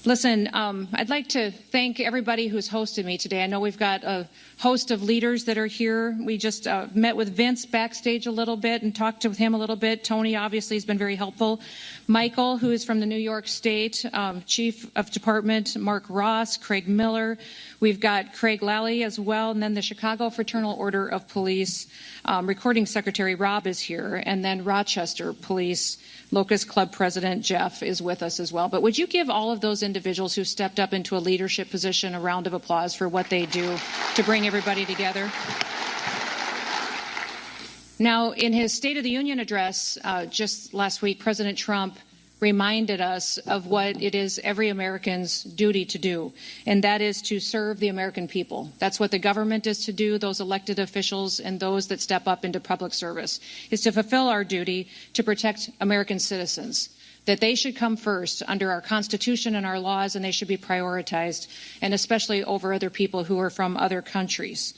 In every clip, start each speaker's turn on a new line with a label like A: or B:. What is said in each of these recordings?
A: Listen, I'd like to thank everybody who's hosted me today. I know we've got a host of leaders that are here. We just met with Vince backstage a little bit and talked with him a little bit. Tony obviously has been very helpful. Michael, who is from the New York State Chief of Department, Mark Ross, Craig Miller. We've got Craig Lally as well, and then the Chicago Fraternal Order of Police Recording Secretary Rob is here, and then Rochester Police Locust Club President Jeff is with us as well. But would you give all of those individuals who stepped up into a leadership position a round of applause for what they do to bring everybody together? Now, in his State of the Union address just last week, President Trump reminded us of what it is every American's duty to do, and that is to serve the American people. That's what the government is to do, those elected officials and those that step up into public service, is to fulfill our duty to protect American citizens, that they should come first under our Constitution and our laws, and they should be prioritized, and especially over other people who are from other countries.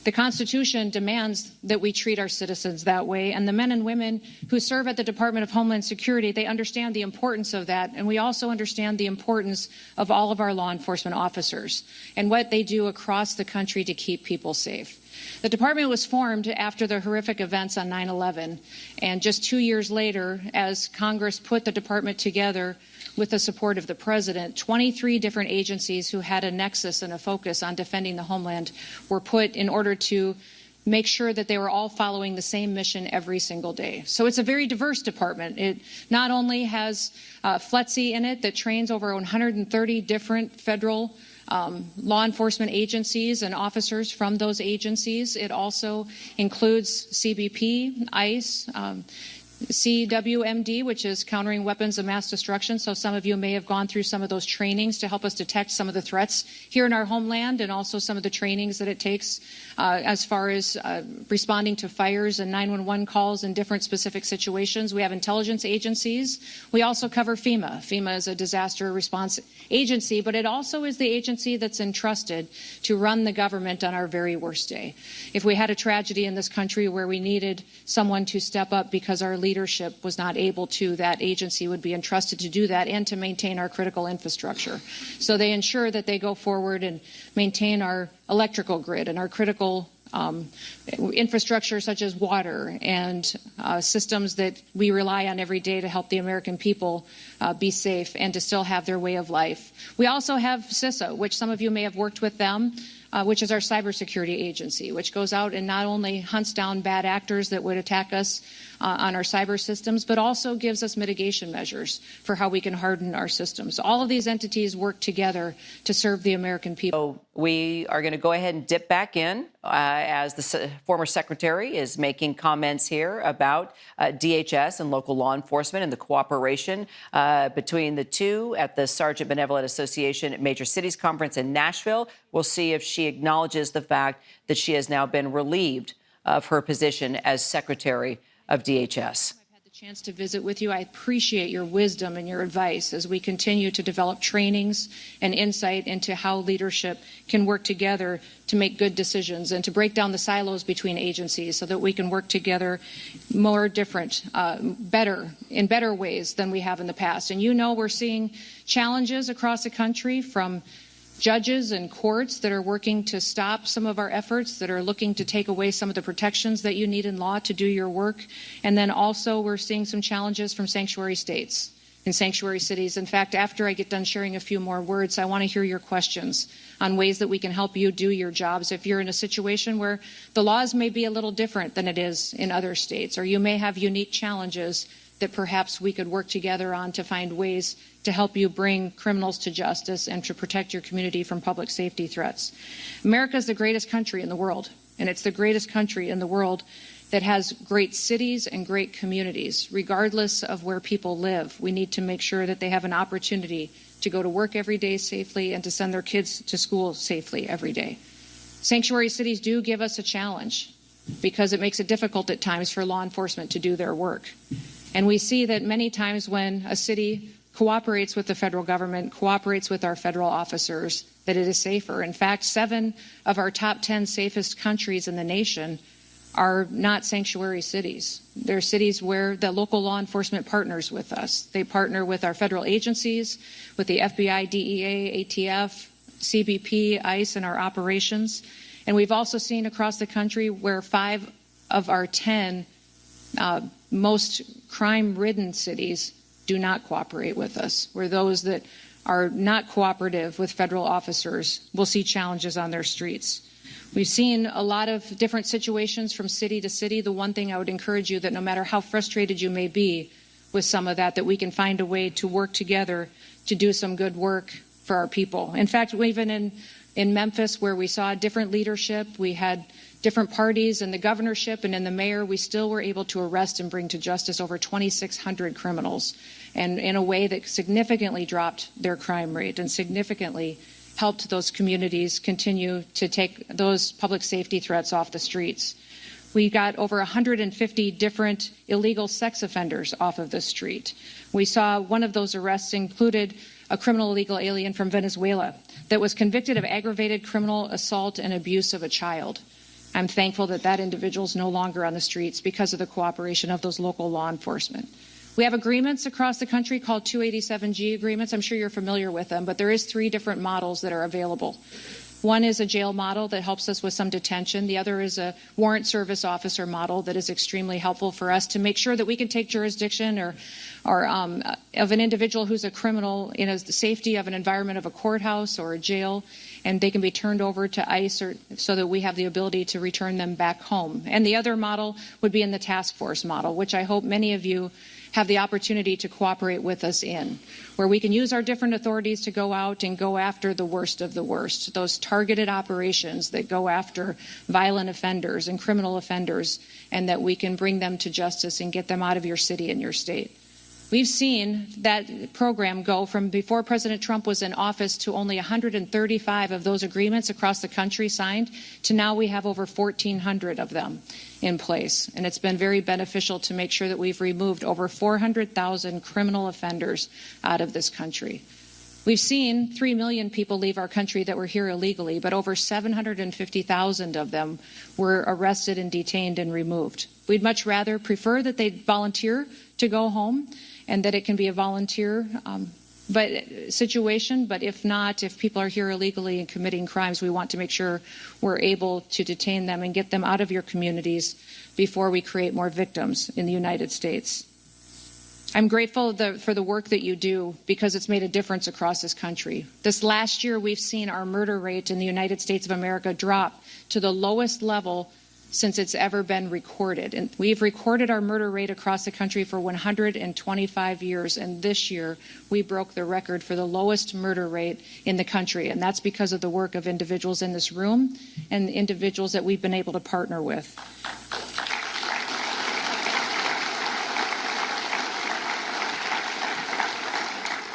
A: The Constitution demands that we treat our citizens that way, and the men and women who serve at the Department of Homeland Security, they understand the importance of that, and we also understand the importance of all of our law enforcement officers and what they do across the country to keep people safe. The department was formed after the horrific events on 9/11, and just 2 years later, as Congress put the department together with the support of the president, 23 different agencies who had a nexus and a focus on defending the homeland were put in order to make sure that they were all following the same mission every single day. So it's a very diverse department. It not only has FLETC in it that trains over 130 different federal law enforcement agencies and officers from those agencies. It also includes CBP, ICE, CWMD, which is Countering Weapons of Mass Destruction. So some of you may have gone through some of those trainings to help us detect some of the threats here in our homeland, and also some of the trainings that it takes as far as responding to fires and 911 calls in different specific situations. We have intelligence agencies. We also cover FEMA. FEMA is a disaster response agency, but it also is the agency that's entrusted to run the government on our very worst day. If we had a tragedy in this country where we needed someone to step up because our leadership was not able to, that agency would be entrusted to do that and to maintain our critical infrastructure. So they ensure that they go forward and maintain our electrical grid and our critical infrastructure such as water and systems that we rely on every day to help the American people be safe and to still have their way of life. We also have CISA, which some of you may have worked with them, which is our cybersecurity agency, which goes out and not only hunts down bad actors that would attack us on our cyber systems, but also gives us mitigation measures for how we can harden our systems. All of these entities work together to serve the American people.
B: So we are going to go ahead and dip back in as the former secretary is making comments here about DHS and local law enforcement and the cooperation between the two at the Sergeant Benevolent Association Major Cities Conference in Nashville. We'll see if she acknowledges the fact that she has now been relieved of her position as secretary of DHS.
A: I've had the chance to visit with you. I appreciate your wisdom and your advice as we continue to develop trainings and insight into how leadership can work together to make good decisions and to break down the silos between agencies so that we can work together more different, in better ways than we have in the past. And you know, we're seeing challenges across the country from judges and courts that are working to stop some of our efforts, that are looking to take away some of the protections that you need in law to do your work. And then also we're seeing some challenges from sanctuary states and sanctuary cities. In fact, after I get done sharing a few more words, I want to hear your questions on ways that we can help you do your jobs. If you're in a situation where the laws may be a little different than it is in other states, or you may have unique challenges that perhaps we could work together on to find ways to help you bring criminals to justice and to protect your community from public safety threats. America is the greatest country in the world, and it's the greatest country in the world that has great cities and great communities. Regardless of where people live, we need to make sure that they have an opportunity to go to work every day safely and to send their kids to school safely every day. Sanctuary cities do give us a challenge because it makes it difficult at times for law enforcement to do their work. And we see that many times when a city cooperates with the federal government, cooperates with our federal officers, that it is safer. In fact, 7 of our top 10 safest countries in the nation are not sanctuary cities. They're cities where the local law enforcement partners with us. They partner with our federal agencies, with the FBI, DEA, ATF, CBP, ICE, and our operations. And we've also seen across the country where 5 of our 10 most crime-ridden cities do not cooperate with us, where those that are not cooperative with federal officers will see challenges on their streets. We've seen a lot of different situations from city to city. The one thing I would encourage you that no matter how frustrated you may be with some of that we can find a way to work together to do some good work for our people. In fact, even in Memphis, where we saw different leadership, we had different parties in the governorship and in the mayor, we still were able to arrest and bring to justice over 2,600 criminals, and in a way that significantly dropped their crime rate and significantly helped those communities continue to take those public safety threats off the streets. We got over 150 different illegal sex offenders off of the street. We saw one of those arrests included a criminal illegal alien from Venezuela that was convicted of aggravated criminal assault and abuse of a child. I'm thankful that that individual is no longer on the streets because of the cooperation of those local law enforcement. We have agreements across the country called 287G agreements. I'm sure you're familiar with them, but there is 3 different models that are available. One is a jail model that helps us with some detention. The other is a warrant service officer model that is extremely helpful for us to make sure that we can take jurisdiction or of an individual who's a criminal in the safety of an environment of a courthouse or a jail, and they can be turned over to ICE so that we have the ability to return them back home. And the other model would be in the task force model, which I hope many of you have the opportunity to cooperate with us in, where we can use our different authorities to go out and go after the worst of the worst, those targeted operations that go after violent offenders and criminal offenders, and that we can bring them to justice and get them out of your city and your state. We've seen that program go from before President Trump was in office to only 135 of those agreements across the country signed, to now we have over 1,400 of them in place. And it's been very beneficial to make sure that we've removed over 400,000 criminal offenders out of this country. We've seen 3 million people leave our country that were here illegally, but over 750,000 of them were arrested and detained and removed. We'd much rather prefer that they volunteer to go home and that it can be a volunteer situation. But if not, if people are here illegally and committing crimes, we want to make sure we're able to detain them and get them out of your communities before we create more victims in the United States. I'm grateful for the work that you do because it's made a difference across this country. This last year, we've seen our murder rate in the United States of America drop to the lowest level since it's ever been recorded. And we've recorded our murder rate across the country for 125 years, and this year we broke the record for the lowest murder rate in the country, and that's because of the work of individuals in this room and individuals that we've been able to partner with.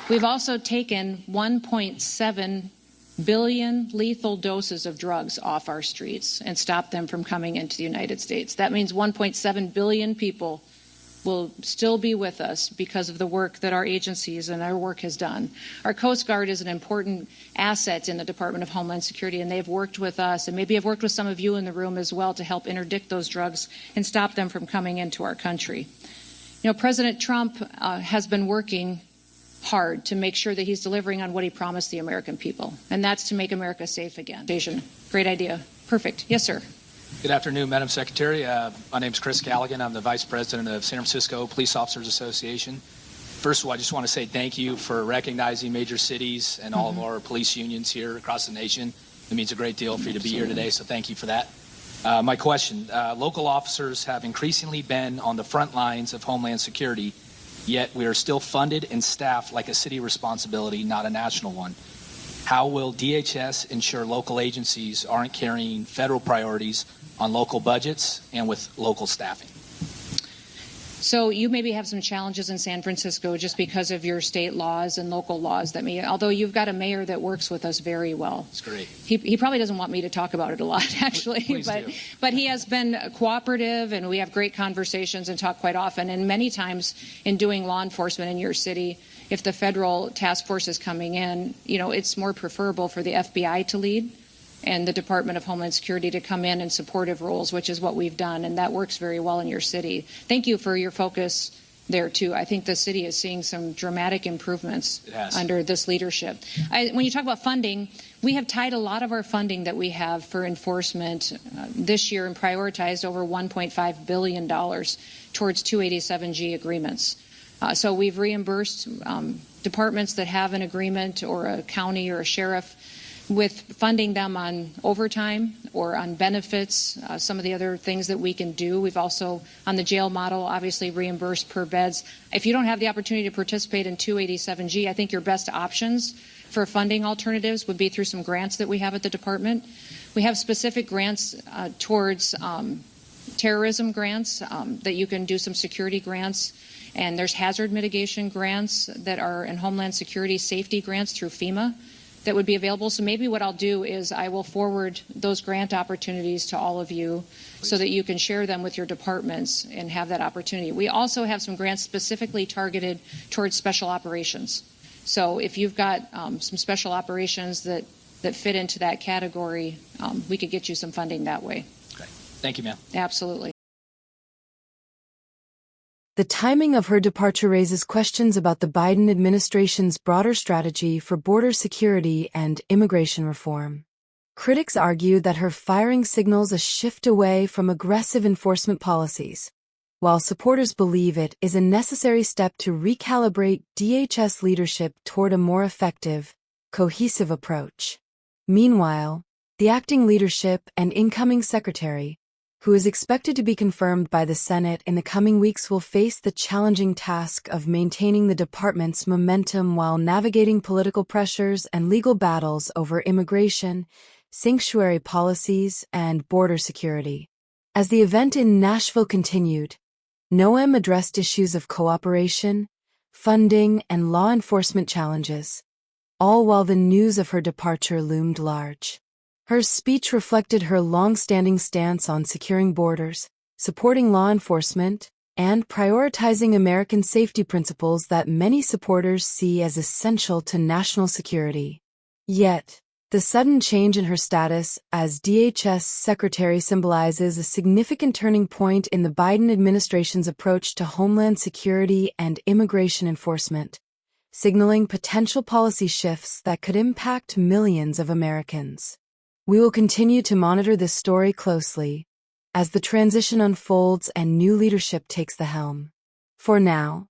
A: We've also taken 1.7 billion lethal doses of drugs off our streets and stopped them from coming into the United States. That means 1.7 billion people will still be with us because of the work that our agencies and our work has done. Our Coast Guard is an important asset in the Department of Homeland Security, and they've worked with us, and maybe have worked with some of you in the room as well, to help interdict those drugs and stop them from coming into our country. You know, President Trump has been working hard to make sure that he's delivering on what he promised the American people, and that's to make America safe again. Great idea. Perfect. Yes, sir.
C: Good afternoon, Madam Secretary. My name is Chris Callaghan. I'm the Vice President of San Francisco Police Officers Association. First of all, I just want to say thank you for recognizing major cities and all of our police unions here across the nation. It means a great deal for you to be here today, so thank you for that. My question, local officers have increasingly been on the front lines of Homeland Security, yet we are still funded and staffed like a city responsibility, not a national one. How will DHS ensure local agencies aren't carrying federal priorities on local budgets and with local staffing?
A: So you maybe have some challenges in San Francisco just because of your state laws and local laws that may, although you've got a mayor that works with us very well.
C: That's great.
A: He probably doesn't want me to talk about it a lot, actually, but he has been cooperative, and we have great conversations and talk quite often. And many times in doing law enforcement in your city, if the federal task force is coming in, you know, it's more preferable for the FBI to lead and the Department of Homeland Security to come in supportive roles, which is what we've done, and that works very well in your city. Thank you for your focus there, too. I think the city is seeing some dramatic improvements under this leadership. When you talk about funding, we have tied a lot of our funding that we have for enforcement this year and prioritized over $1.5 billion towards 287G agreements. So we've reimbursed departments that have an agreement, or a county or a sheriff, with funding them on overtime or on benefits, some of the other things that we can do. We've also, on the jail model, obviously reimbursed per beds. If you don't have the opportunity to participate in 287G, I think your best options for funding alternatives would be through some grants that we have at the department. We have specific grants towards terrorism grants that you can do, some security grants. And there's hazard mitigation grants that are in Homeland Security, safety grants through FEMA that would be available. So maybe what I'll do is I will forward those grant opportunities to all of you so that you can share them with your departments and have that opportunity. We also have some grants specifically targeted towards special operations. So if you've got some special operations that fit into that category, we could get you some funding that way.
C: Great. Thank you, ma'am.
A: Absolutely.
D: The timing of her departure raises questions about the Biden administration's broader strategy for border security and immigration reform. Critics argue that her firing signals a shift away from aggressive enforcement policies, while supporters believe it is a necessary step to recalibrate DHS leadership toward a more effective, cohesive approach. Meanwhile, the acting leadership and incoming secretary, who is expected to be confirmed by the Senate in the coming weeks, will face the challenging task of maintaining the department's momentum while navigating political pressures and legal battles over immigration, sanctuary policies, and border security. As the event in Nashville continued, Noem addressed issues of cooperation, funding, and law enforcement challenges, all while the news of her departure loomed large. Her speech reflected her long-standing stance on securing borders, supporting law enforcement, and prioritizing American safety principles that many supporters see as essential to national security. Yet, the sudden change in her status as DHS Secretary symbolizes a significant turning point in the Biden administration's approach to Homeland Security and immigration enforcement, signaling potential policy shifts that could impact millions of Americans. We will continue to monitor this story closely as the transition unfolds and new leadership takes the helm. For now,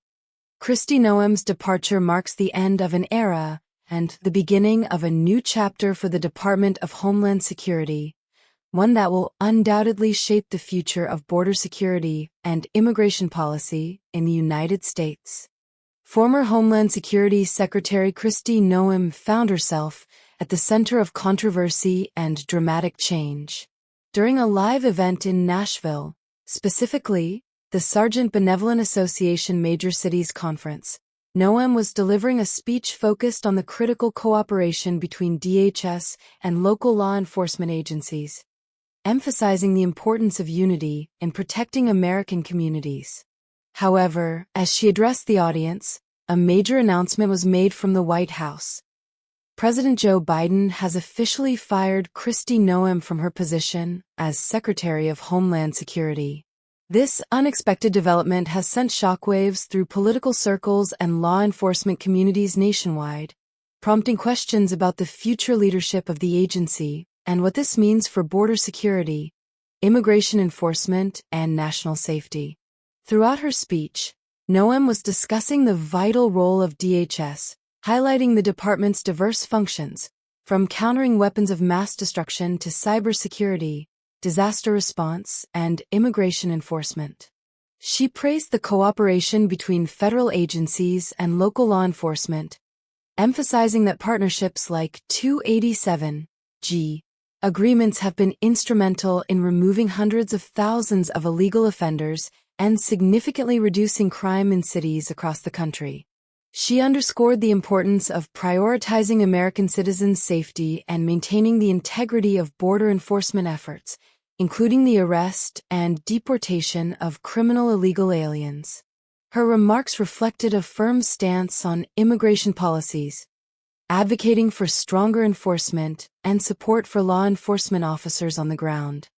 D: Kristi Noem's departure marks the end of an era and the beginning of a new chapter for the Department of Homeland Security, one that will undoubtedly shape the future of border security and immigration policy in the United States. Former Homeland Security Secretary Kristi Noem found herself at the center of controversy and dramatic change. During a live event in Nashville, specifically the Sergeant Benevolent Association Major Cities Conference, Noem was delivering a speech focused on the critical cooperation between DHS and local law enforcement agencies, emphasizing the importance of unity in protecting American communities. However, as she addressed the audience, a major announcement was made from the White House. President Joe Biden has officially fired Kristi Noem from her position as Secretary of Homeland Security. This unexpected development has sent shockwaves through political circles and law enforcement communities nationwide, prompting questions about the future leadership of the agency and what this means for border security, immigration enforcement, and national safety. Throughout her speech, Noem was discussing the vital role of DHS, highlighting the department's diverse functions, from countering weapons of mass destruction to cybersecurity, disaster response, and immigration enforcement. She praised the cooperation between federal agencies and local law enforcement, emphasizing that partnerships like 287G agreements have been instrumental in removing hundreds of thousands of illegal offenders and significantly reducing crime in cities across the country. She underscored the importance of prioritizing American citizens' safety and maintaining the integrity of border enforcement efforts, including the arrest and deportation of criminal illegal aliens. Her remarks reflected a firm stance on immigration policies, advocating for stronger enforcement and support for law enforcement officers on the ground.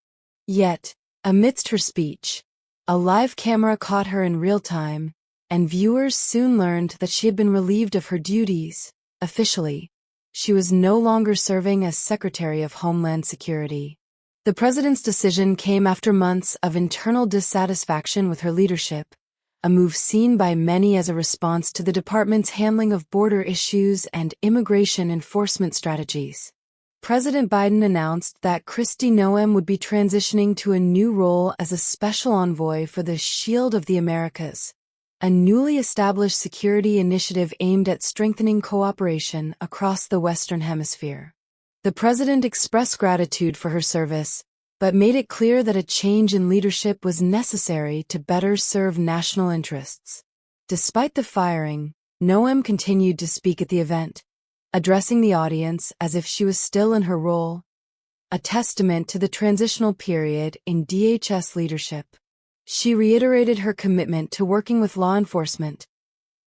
D: Yet, amidst her speech, a live camera caught her in real time, and viewers soon learned that she had been relieved of her duties. Officially, she was no longer serving as Secretary of Homeland Security. The president's decision came after months of internal dissatisfaction with her leadership, a move seen by many as a response to the department's handling of border issues and immigration enforcement strategies. President Biden announced that Kristi Noem would be transitioning to a new role as a special envoy for the Shield of the Americas, a newly established security initiative aimed at strengthening cooperation across the Western Hemisphere. The president expressed gratitude for her service, but made it clear that a change in leadership was necessary to better serve national interests. Despite the firing, Noem continued to speak at the event, addressing the audience as if she was still in her role, a testament to the transitional period in DHS leadership. She reiterated her commitment to working with law enforcement,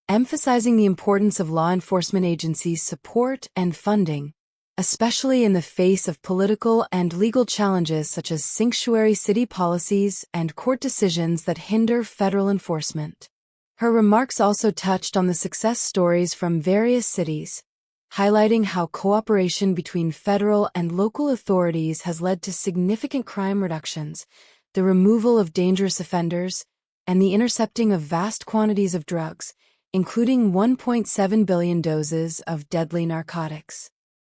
D: emphasizing the importance of law enforcement agencies' support and funding, especially in the face of political and legal challenges such as sanctuary city policies and court decisions that hinder federal enforcement. Her remarks also touched on the success stories from various cities, highlighting how cooperation between federal and local authorities has led to significant crime reductions, the removal of dangerous offenders, and the intercepting of vast quantities of drugs, including 1.7 billion doses of deadly narcotics.